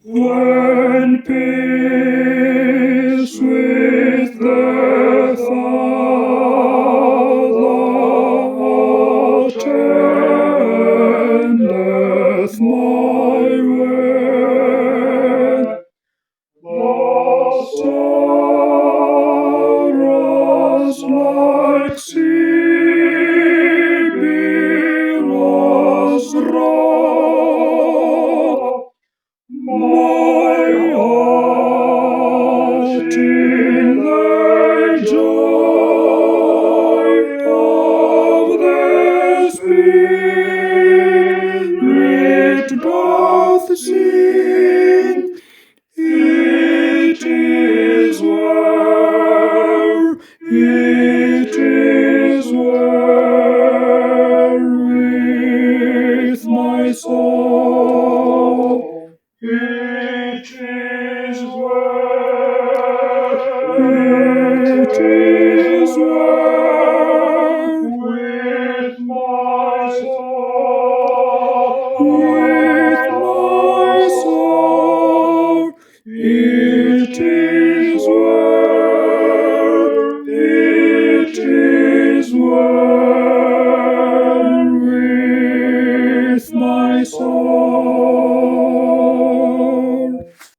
When peace with the Father attendeth my way, the sorrows like sea billows roll. My heart in the joy of the Spirit doth sing. It is well, it is well with my soul. It is well, it is well.